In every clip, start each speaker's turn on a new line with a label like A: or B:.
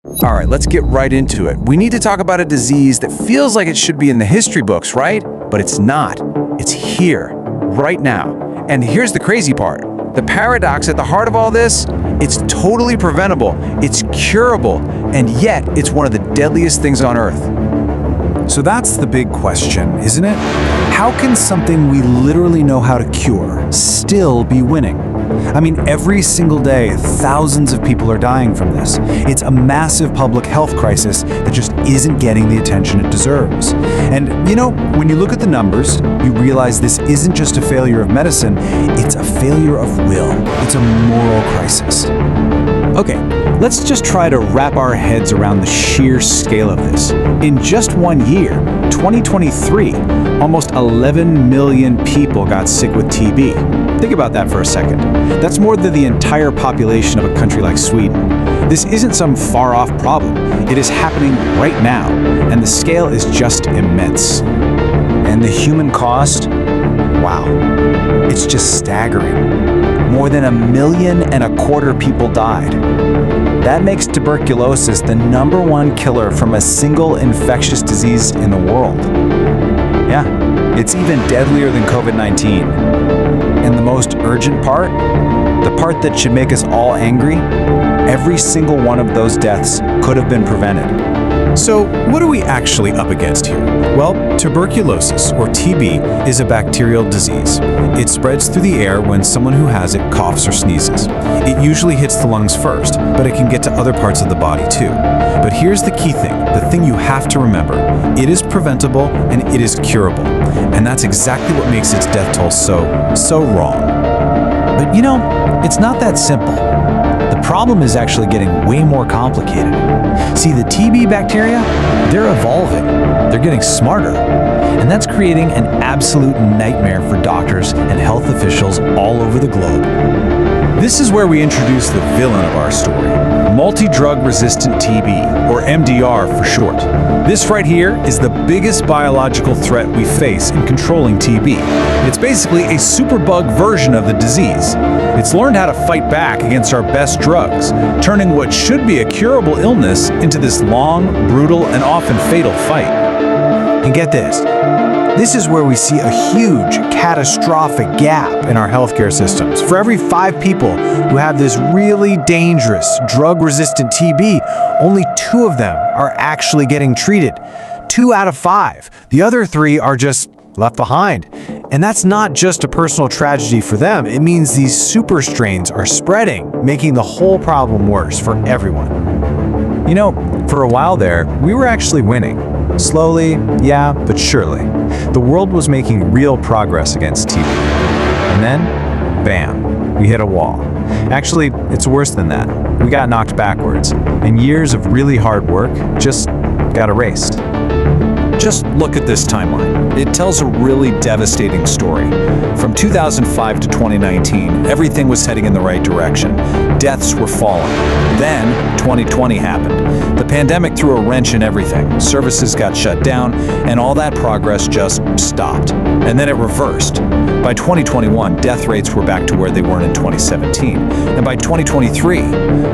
A: All right, let's get right into it. We need to talk about a disease that feels like it should be in the history books, right? But it's not. It's here, right now. And here's the crazy part. The paradox at the heart of all this, it's totally preventable, it's curable, and yet it's one of the deadliest things on Earth.
B: So that's the big question, isn't it? How can something we literally know how to cure still be winning? I mean, every single day, thousands of people are dying from this. It's a massive public health crisis that just isn't getting the attention it deserves. And, you know, when you look at the numbers, you realize this isn't just a failure of medicine, it's a failure of will. It's a moral crisis. Okay, let's just try to wrap our heads around the sheer scale of this. In just 1 year, 2023, almost 11 million people got sick with TB. Think about that for a second. That's more than the entire population of a country like Sweden. This isn't some far-off problem. It is happening right now, and the scale is just immense.
A: And the human cost? Wow. It's just staggering. More than 1.25 million people died. That makes tuberculosis the #1 killer from a single infectious disease in the world. Yeah, it's even deadlier than COVID-19. And the most urgent part, the part that should make us all angry, every single one of those deaths could have been prevented.
B: So, what are we actually up against here? Well, tuberculosis, or TB, is a bacterial disease. It spreads through the air when someone who has it coughs or sneezes. It usually hits the lungs first, but it can get to other parts of the body too. But here's the key thing, the thing you have to remember. It is preventable and it is curable. And that's exactly what makes its death toll so wrong.
A: But you know, it's not that simple. The problem is actually getting way more complicated. See, the TB bacteria, they're evolving. They're getting smarter. And that's creating an absolute nightmare for doctors and health officials all over the globe.
B: This is where we introduce the villain of our story, multi-drug-resistant TB, or MDR for short. This right here is the biggest biological threat we face in controlling TB. It's basically a superbug version of the disease. It's learned how to fight back against our best drugs, turning what should be a curable illness into this long, brutal, and often fatal fight.
A: And get this. This is where we see a huge, catastrophic gap in our healthcare systems. For every 5 people who have this really dangerous, drug-resistant TB, only 2 of them are actually getting treated. 2 out of 5. The other 3 are just left behind. And that's not just a personal tragedy for them. It means these super strains are spreading, making the whole problem worse for everyone. You know, for a while there, we were actually winning. Slowly, yeah, but surely. The world was making real progress against TB. And then, bam, we hit a wall. Actually, it's worse than that. We got knocked backwards, and years of really hard work just got erased.
B: Just look at this timeline. It tells a really devastating story. From 2005 to 2019, everything was heading in the right direction. Deaths were falling. Then, 2020 happened. The pandemic threw a wrench in everything. Services got shut down, and all that progress just stopped. And then it reversed. By 2021, death rates were back to where they were in 2017. And by 2023,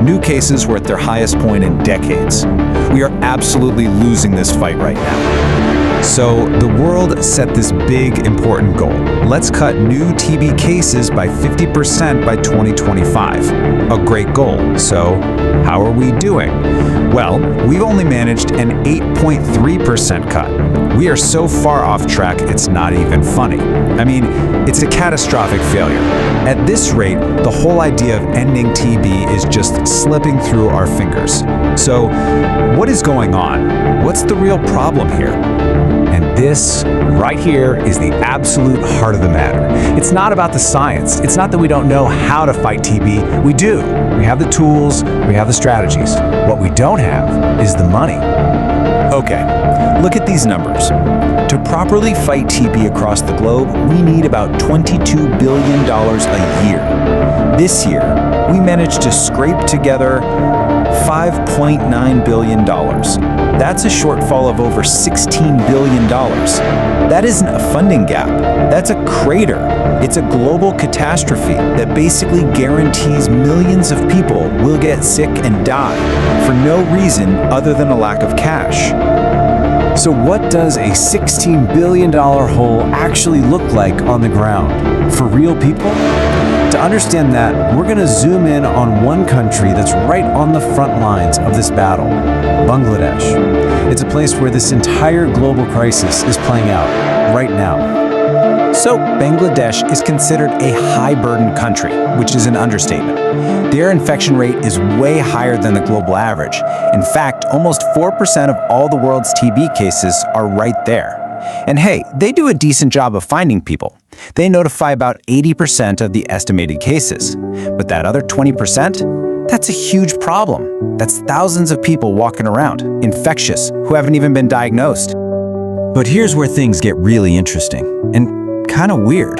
B: new cases were at their highest point in decades. We are absolutely losing this fight right now.
A: So the world set this big, important goal. Let's cut new TB cases by 50% by 2025. A great goal. So how are we doing? Well, we've only managed an 8.3% cut. We are so far off track, it's not even funny. I mean, it's a catastrophic failure. At this rate, the whole idea of ending TB is just slipping through our fingers. So, what is going on? What's the real problem here? And this, right here, is the absolute heart of the matter. It's not about the science. It's not that we don't know how to fight TB. We do. We have the tools, we have the strategies. What we don't have is the money. Okay, look at these numbers. To properly fight TB across the globe, we need about $22 billion a year. This year, we managed to scrape together
B: $5.9 billion. That's a shortfall of over $16 billion. That isn't a funding gap. That's a crater. It's a global catastrophe that basically guarantees millions of people will get sick and die for no reason other than a lack of cash. So what does a $16 billion hole actually look like on the ground? For real people? To understand that, we're going to zoom in on one country that's right on the front lines of this battle, Bangladesh. It's a place where this entire global crisis is playing out right now. So, Bangladesh is considered a high-burden country, which is an understatement. Their infection rate is way higher than the global average. In fact, almost 4% of all the world's TB cases are right there. And hey, they do a decent job of finding people. They notify about 80% of the estimated cases. But that other 20%? That's a huge problem. That's thousands of people walking around, infectious, who haven't even been diagnosed. But here's where things get really interesting, and kind of weird.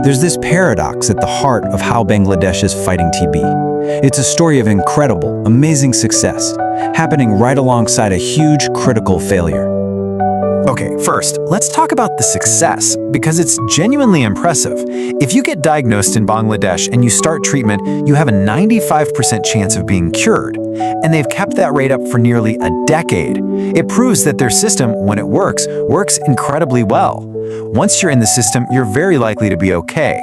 B: There's this paradox at the heart of how Bangladesh is fighting TB. It's a story of incredible, amazing success, happening right alongside a huge critical failure. Okay, first, let's talk about the success, because it's genuinely impressive. If you get diagnosed in Bangladesh and you start treatment, you have a 95% chance of being cured. And they've kept that rate up for nearly a decade. It proves that their system, when it works incredibly well. Once you're in the system, you're very likely to be okay.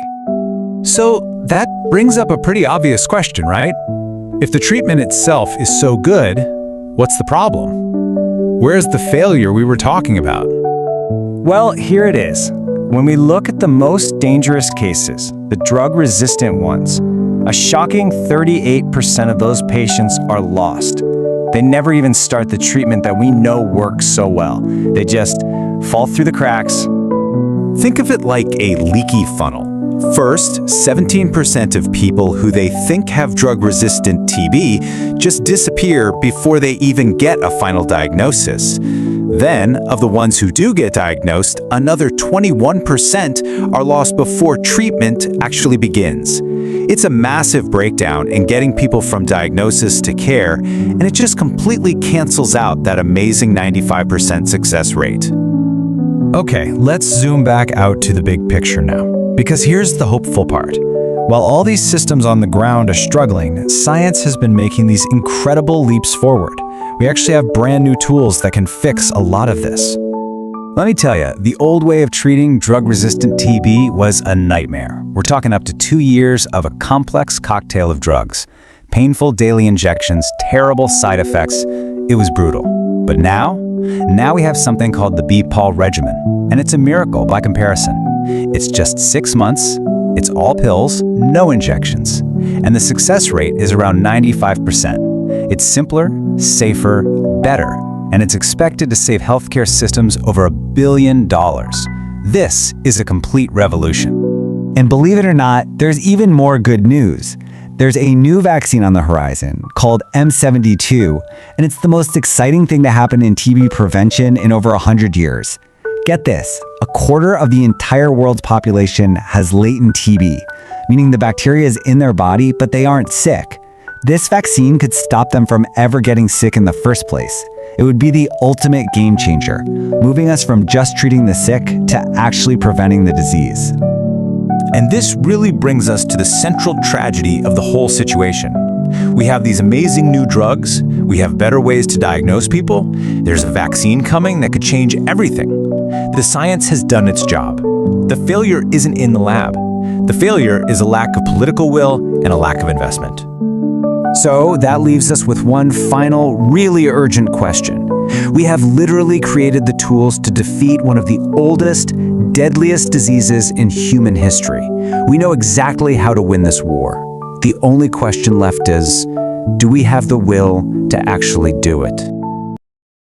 B: So that brings up a pretty obvious question, right? If the treatment itself is so good, what's the problem? Where's the failure we were talking about? Well, here it is. When we look at the most dangerous cases, the drug-resistant ones, a shocking 38% of those patients are lost. They never even start the treatment that we know works so well. They just fall through the cracks.
A: Think of it like a leaky funnel. First, 17% of people who they think have drug-resistant TB just disappear before they even get a final diagnosis. Then, of the ones who do get diagnosed, another 21% are lost before treatment actually begins. It's a massive breakdown in getting people from diagnosis to care, and it just completely cancels out that amazing 95% success rate.
B: Okay, let's zoom back out to the big picture now. Because here's the hopeful part. While all these systems on the ground are struggling, science has been making these incredible leaps forward. We actually have brand new tools that can fix a lot of this. Let me tell you, the old way of treating drug-resistant TB was a nightmare. We're talking up to 2 years of a complex cocktail of drugs. Painful daily injections, terrible side effects. It was brutal. But now we have something called the BPal regimen, and it's a miracle by comparison. It's just 6 months, it's all pills, no injections, and the success rate is around 95%. It's simpler, safer, better, and it's expected to save healthcare systems over $1 billion. This is a complete revolution. And believe it or not, there's even more good news. There's a new vaccine on the horizon called M72, and it's the most exciting thing to happen in TB prevention in over 100 years. Get this, 1/4 of the entire world's population has latent TB, meaning the bacteria is in their body, but they aren't sick. This vaccine could stop them from ever getting sick in the first place. It would be the ultimate game changer, moving us from just treating the sick to actually preventing the disease.
A: And this really brings us to the central tragedy of the whole situation. We have these amazing new drugs, we have better ways to diagnose people, there's a vaccine coming that could change everything. The science has done its job. The failure isn't in the lab. The failure is a lack of political will and a lack of investment.
B: So that leaves us with one final, really urgent question. We have literally created the tools to defeat one of the oldest, deadliest diseases in human history. We know exactly how to win this war. The only question left is, do we have the will to actually do it?